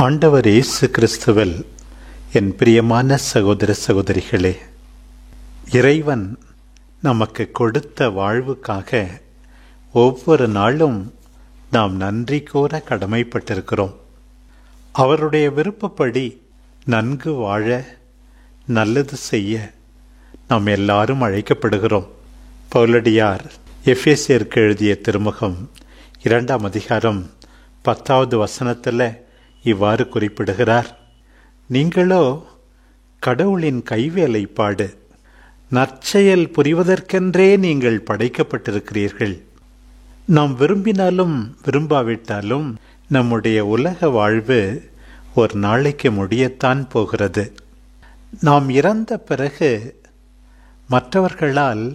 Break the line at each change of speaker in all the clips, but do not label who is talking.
ஆண்டவர் இயேசு கிறிஸ்துவில் என் பிரியமான சகோதர சகோதரிகளே, இறைவன் நமக்கு கொடுத்த வாழ்வுக்காக ஒவ்வொரு நாளும் நாம் நன்றி கூற கடமைப்பட்டிருக்கிறோம். அவருடைய விருப்பப்படி நன்கு வாழ, நல்லது செய்ய நாம் எல்லாரும் அழைக்கப்படுகிறோம். பவுலடியார் எபேசியருக்கு எழுதிய திருமுகம் 2ஆம் அதிகாரம் 10வது வசனத்தில் இவ்வாறு குறிப்பிடுகிறார்: நீங்களோ கடவுளின் கைவேலைப்பாடு, நற்செயல் புரிவதற்கென்றே நீங்கள் படைக்கப்பட்டிருக்கிறீர்கள். நாம் விரும்பினாலும் விரும்பாவிட்டாலும் நம்முடைய உலக வாழ்வு ஒரு நாளைக்கு முடியத்தான் போகிறது. நாம் இறந்த பிறகு மற்றவர்களால்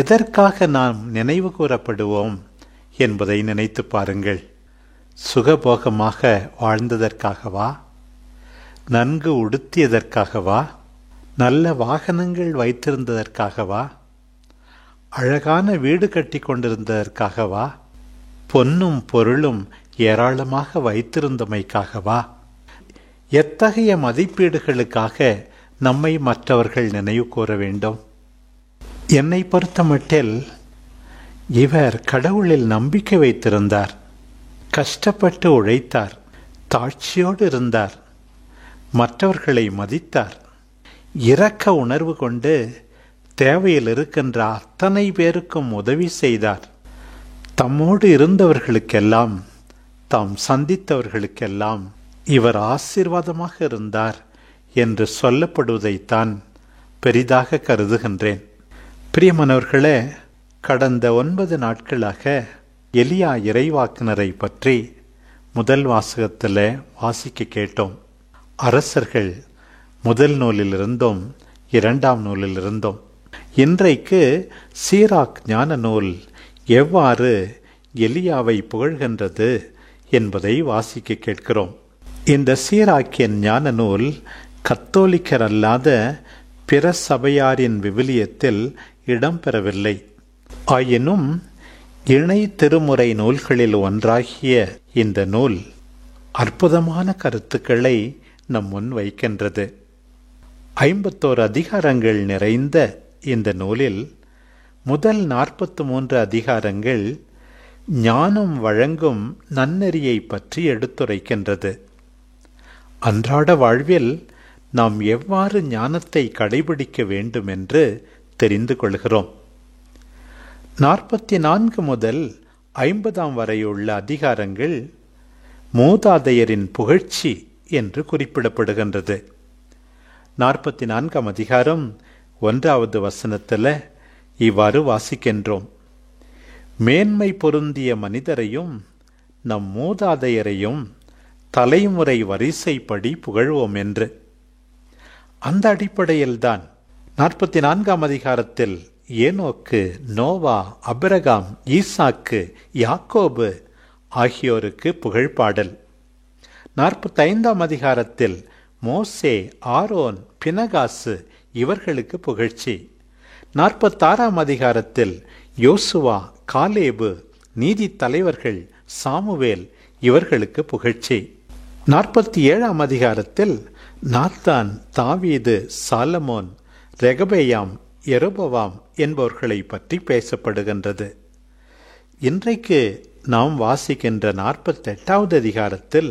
எதற்காக நாம் நினைவு கூறப்படுவோம் என்பதை நினைத்து பாருங்கள். சுகபோகமாக வாழ்ந்ததற்காகவா? நன்கு உடுத்தியதற்காகவா? நல்ல வாகனங்கள் வைத்திருந்ததற்காகவா? அழகான வீடு கட்டி கொண்டிருந்ததற்காகவா? பொன்னும் பொருளும் ஏராளமாக வைத்திருந்தமைக்காகவா? எத்தகைய மதிப்பீடுகளுக்காக நம்மை மற்றவர்கள் நினைவு கூற வேண்டும்? என்னை பொறுத்தமட்டில் இவர் கடவுளில் நம்பிக்கை வைத்திருந்தார், கஷ்டப்பட்டு உழைத்தார், தாழ்ச்சியோடு இருந்தார், மற்றவர்களை மதித்தார், இரக்க உணர்வு கொண்டு தேவையில் இருக்கின்ற அத்தனை பேருக்கும் உதவி செய்தார். தம்மோடு இருந்தவர்களுக்கெல்லாம், தாம் சந்தித்தவர்களுக்கெல்லாம் இவர் ஆசீர்வாதமாக இருந்தார் என்று சொல்லப்படுவதைத்தான் பெரிதாக கருதுகின்றேன். பிரியமானவர்களே, கடந்த 9 நாட்களாக எலியா இறைவாக்கினரை பற்றி முதல் வாசகத்தில் வாசிக்க கேட்டோம். அரசர்கள் முதல் நூலிலிருந்தும் 2ஆம் நூலிலிருந்தும். இன்றைக்கு சீராக் ஞான நூல் எவ்வாறு எலியாவை புகழ்கின்றது என்பதை வாசிக்க கேட்கிறோம். இந்த சீராக்கியன் ஞான நூல் கத்தோலிக்கர் அல்லாத பிற சபையாரின் விவிலியத்தில் இடம்பெறவில்லை. ஆயினும் இணை திருமுறை நூல்களில் ஒன்றாகிய இந்த நூல் அற்புதமான கருத்துக்களை நம் முன் வைக்கின்றது. 51 அதிகாரங்கள் நிறைந்த இந்த நூலில் முதல் 43 அதிகாரங்கள் ஞானம் வழங்கும் நன்னெறியை பற்றி எடுத்துரைக்கின்றது. அன்றாட வாழ்வில் நாம் எவ்வாறு ஞானத்தை கடைபிடிக்க வேண்டும் என்று தெரிந்து கொள்கிறோம். 44 முதல் 50 வரையுள்ள அதிகாரங்கள் மூதாதையரின் புகழ்ச்சி என்று குறிப்பிடப்படுகின்றது. 44ஆம் அதிகாரம் 1வது வசனத்தில் இவ்வாறு வாசிக்கின்றோம்: மேன்மை பொருந்திய மனிதரையும் நம் மூதாதையரையும் தலைமுறை வரிசைப்படி புகழ்வோம் என்று. அந்த அடிப்படையில்தான் 44ஆம் அதிகாரத்தில் ஏனோக்கு, நோவா, அபிரகாம், ஈசாக்கு, யாக்கோபு ஆகியோருக்கு புகழ்பாடல். 45ஆம் அதிகாரத்தில் மோசே, ஆரோன், பினகாசு இவர்களுக்கு புகழ்ச்சி. 46ஆம் அதிகாரத்தில் யோசுவா, காலேபு, நீதி தலைவர்கள், சாமுவேல் இவர்களுக்கு புகழ்ச்சி. 47ஆம் அதிகாரத்தில் நாத்தான், தாவீது, சாலமோன், ரெகபெயாம், யெரொபெயாம் என்பவர்களை பற்றி பேசப்படுகின்றது. இன்றைக்கு நாம் வாசிக்கின்ற 48வது அதிகாரத்தில்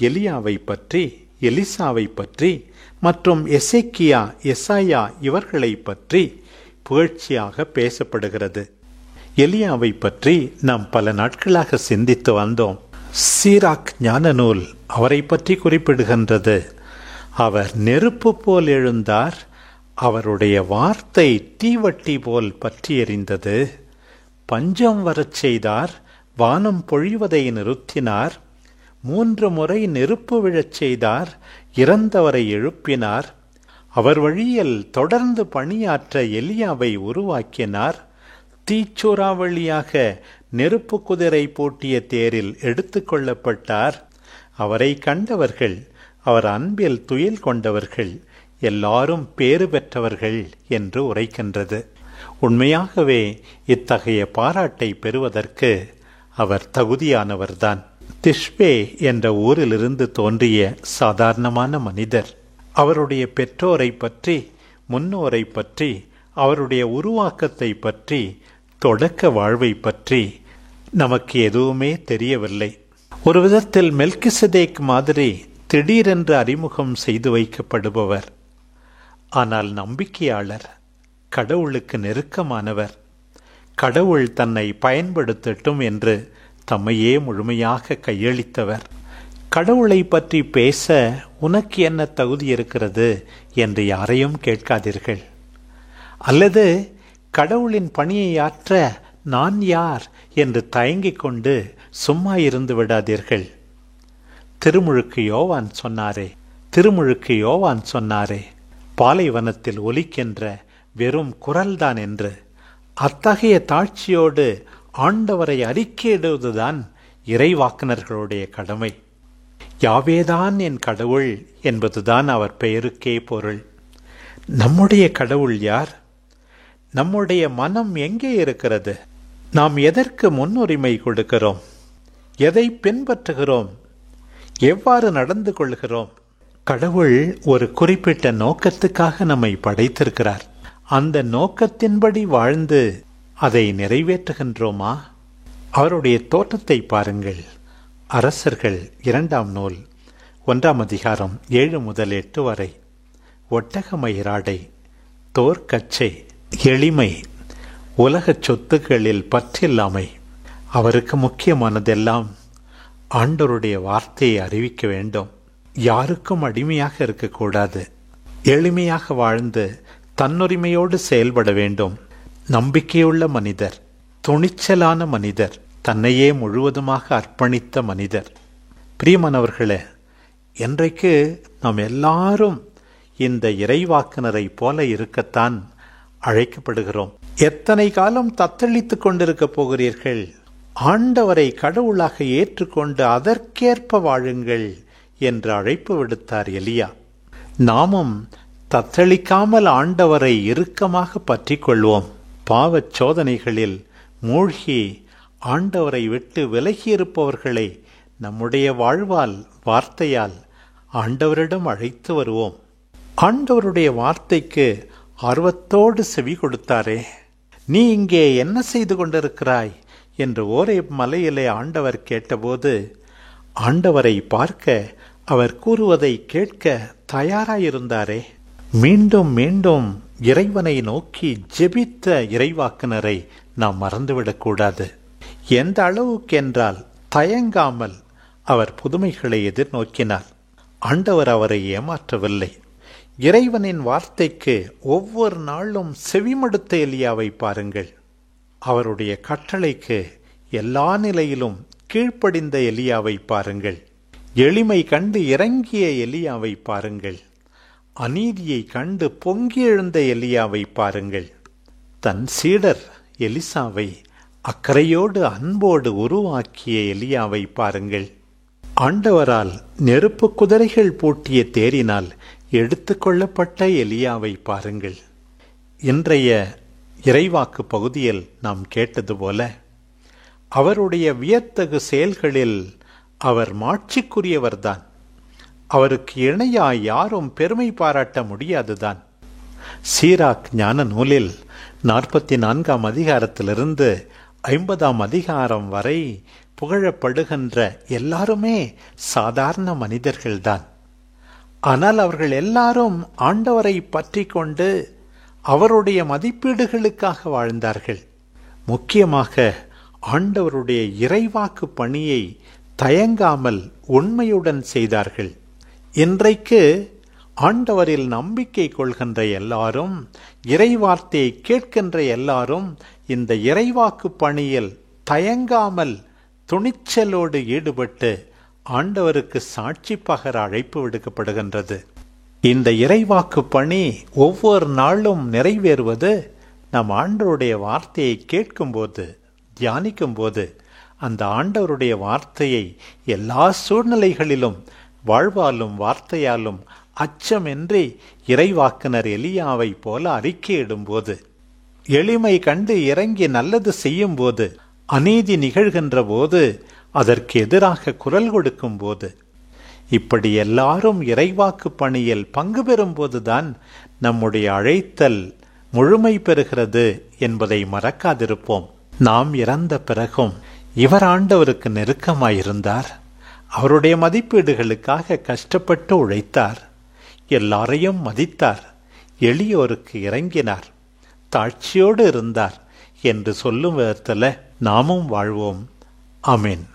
எலியாவை பற்றி, எலிசாவை பற்றி மற்றும் எசேக்கியா, எசாயா இவர்களை பற்றி புகழ்ச்சியாக பேசப்படுகிறது. எலியாவை பற்றி நாம் பல நாட்களாக சிந்தித்து வந்தோம். சீராக் ஞான நூல் அவரை பற்றி குறிப்பிடுகின்றது. அவர் நெருப்பு போல் எழுந்தார், அவருடைய வார்த்தை தீவட்டி போல் பற்றி எறிந்தது. பஞ்சம் வரச் செய்தார், வானம் பொழிவதை நிறுத்தினார். 3 முறை நெருப்பு விழச் செய்தார், இறந்தவரை எழுப்பினார். அவர் வழியில் தொடர்ந்து பணியாற்ற எலியாவை உருவாக்கினார். தீச்சூறாவளியாக நெருப்பு குதிரை பூட்டிய தேரில் எடுத்து கொள்ளப்பட்டார். அவரை கண்டவர்கள், அவர் அன்பில் துயில் கொண்டவர்கள் எல்லாரும் பேறு பெற்றவர்கள் என்று உரைக்கின்றது. உண்மையாகவே இத்தகைய பாராட்டை பெறுவதற்கு அவர் தகுதியானவர்தான். திஷ்பே என்ற ஊரிலிருந்து தோன்றிய சாதாரணமான மனிதர். அவருடைய பெற்றோரை பற்றி, முன்னோரை பற்றி, அவருடைய உருவாக்கத்தை பற்றி, தொடக்க வாழ்வை பற்றி நமக்கு எதுவுமே தெரியவில்லை. ஒரு விதத்தில் மெல்கிசதேக் மாதிரி திடீரென்று அறிமுகம் செய்து வைக்கப்படுபவர். ஆனால் நம்பிக்கையாளர், கடவுளுக்கு நெருக்கமானவர். கடவுள் தன்னை பயன்படுத்தட்டும் என்று தம்மையே முழுமையாக கையளித்தவர். கடவுளை பற்றி பேச உனக்கு என்ன தகுதி இருக்கிறது என்று யாரையும் கேட்காதீர்கள். அல்லது கடவுளின் பணியை ஆற்ற நான் யார் என்று தயங்கிக் கொண்டு சும்மா இருந்து விடாதீர்கள். திருமுழுக்கு யோவான் சொன்னாரே, பாலைவனத்தில் ஒலிக்கின்ற வெறும் குரல்தான் என்று. அத்தகைய தாட்சியோடு ஆண்டவரை அறிக்கையிடுவதுதான் இறைவாக்குனர்களுடைய கடமை. யாவேதான் என் கடவுள் என்பதுதான் அவர் பெயருக்கே பொருள். நம்முடைய கடவுள் யார்? நம்முடைய மனம் எங்கே இருக்கிறது? நாம் எதற்கு முன்னுரிமை கொடுக்கிறோம்? எதை பின்பற்றுகிறோம்? எவ்வாறு நடந்து கொள்கிறோம்? கடவுள் ஒரு குறிப்பிட்ட நோக்கத்துக்காக நம்மை படைத்திருக்கிறார். அந்த நோக்கத்தின்படி வாழ்ந்து அதை நிறைவேற்றுகின்றோமா? அவருடைய தோற்றத்தை பாருங்கள். அரசர்கள் 2ஆம் நூல் 1ஆம் அதிகாரம் 7 முதல் 8 வரை. ஒட்டகமயிராடை, தோற்கச்சை, எளிமை, உலகச் சொத்துக்களில் பற்றில்லாமை. அவருக்கு முக்கியமானதெல்லாம் ஆண்டவருடைய வார்த்தையை அறிவிக்க வேண்டும். யாருக்கும் அடிமையாக இருக்கக்கூடாது. எளிமையாக வாழ்ந்து தன்னுரிமையோடு செயல்பட வேண்டும். நம்பிக்கையுள்ள மனிதர், துணிச்சலான மனிதர், தன்னையே முழுவதுமாக அர்ப்பணித்த மனிதர். பிரியமானவர்களே, இன்றைக்கு நாம் எல்லாரும் இந்த இறைவாக்குனரை போல இருக்கத்தான் அழைக்கப்படுகிறோம். எத்தனை காலம் தத்தளித்துக் கொண்டிருக்க போகிறீர்கள்? ஆண்டவரை கடவுளாக ஏற்றுக்கொண்டு அதற்கேற்ப வாழுங்கள் என்று அழைப்பு விடுத்தார் எலியா. நாமும் தத்தளிக்காமல் ஆண்டவரை இறுக்கமாக பற்றி கொள்வோம். பாவச் சோதனைகளில் மூழ்கி ஆண்டவரை விட்டு விலகியிருப்பவர்களை நம்முடைய வாழ்வால், வார்த்தையால் ஆண்டவரிடம் அழைத்து வருவோம். ஆண்டவருடைய வார்த்தைக்கு ஆர்வத்தோடு செவி கொடுத்தாரே. நீ இங்கே என்ன செய்து கொண்டிருக்கிறாய் என்று ஓரேப் மலையிலே ஆண்டவர் கேட்டபோது, ஆண்டவரை பார்க்க, அவர் கூறுவதை கேட்க தயாராயிருந்தாரே. மீண்டும் மீண்டும் இறைவனை நோக்கி ஜெபித்த இறைவாக்குனரை நாம் மறந்துவிடக்கூடாது. எந்த அளவுக்கு என்றால், தயங்காமல் அவர் புதுமைகளை எதிர்நோக்கினார். ஆண்டவர் அவரை ஏமாற்றவில்லை. இறைவனின் வார்த்தைக்கு ஒவ்வொரு நாளும் செவிமடுத்த எலியாவை பாருங்கள். அவருடைய கட்டளைக்கு எல்லா நிலையிலும் கீழ்ப்படிந்த எலியாவை பாருங்கள். எளிமை கண்டு இறங்கிய எலியாவை பாருங்கள். அநீதியை கண்டு பொங்கி எழுந்த எலியாவை பாருங்கள். தன் சீடர் எலிசாவை அக்கறையோடு அன்போடு உருவாக்கிய எலியாவை பாருங்கள். ஆண்டவரால் நெருப்பு குதிரைகள் பூட்டிய தேரினால் எடுத்துக்கொள்ளப்பட்ட எலியாவை பாருங்கள். இன்றைய இறைவாக்கு பகுதியில் நாம் கேட்டது போல, அவருடைய வியத்தகு செயல்களில் அவர் மாட்சிக்குரியவர்தான். அவருக்கு இணையாய் யாரும் பெருமை பாராட்ட முடியாதுதான். சீராக் ஞான நூலில் 44ஆம் அதிகாரத்திலிருந்து 50ஆம் அதிகாரம் வரை புகழப்படுகின்ற எல்லாருமே சாதாரண மனிதர்கள்தான். ஆனால் அவர்கள் எல்லாரும் ஆண்டவரை பற்றி கொண்டு அவருடைய மதிப்பீடுகளுக்காக வாழ்ந்தார்கள். முக்கியமாக ஆண்டவருடைய இறைவாக்கு பணியை தயங்காமல் உண்மையுடன் செய்தார்கள். இன்றைக்கு ஆண்டவரில் நம்பிக்கை கொள்கின்ற எல்லாரும், இறைவார்த்தையை கேட்கின்ற எல்லாரும் இந்த இறைவாக்கு பணியில் தயங்காமல் துணிச்சலோடு ஈடுபட்டு ஆண்டவருக்கு சாட்சி பகர அழைப்பு விடுக்கப்படுகின்றது. இந்த இறைவாக்கு பணி ஒவ்வொரு நாளும் நிறைவேறுவது நம் ஆண்டவருடைய வார்த்தையை கேட்கும்போது, தியானிக்கும்போது, அந்த ஆண்டவருடைய வார்த்தையை எல்லா சூழ்நிலைகளிலும் வாழ்வாலும் வார்த்தையாலும் அச்சமின்றி இறைவாக்குனர் எலியாவை போல அறிக்கையிடும்போது, எளிமை கண்டு இறங்கி நல்லது செய்யும் போது, அநீதி நிகழ்கின்ற போது அதற்கு எதிராக குரல் கொடுக்கும் போது, இப்படி எல்லாரும் இறைவாக்கு பணியில் பங்கு பெறும்போதுதான் நம்முடைய அழைத்தல் முழுமை பெறுகிறது என்பதை மறக்காதிருப்போம். நாம் இறந்த பிறகும் இவர் ஆண்டவருக்கு நெருக்கமாயிருந்தார். அவருடைய மதிப்பீடுகளுக்காக கஷ்டப்பட்டு உழைத்தார். எல்லாரையும் மதித்தார். எளியோருக்கு இறங்கினார். தாழ்ச்சியோடு இருந்தார் என்று சொல்லும் விதத்தில் நாமும் வாழ்வோம். ஆமென்.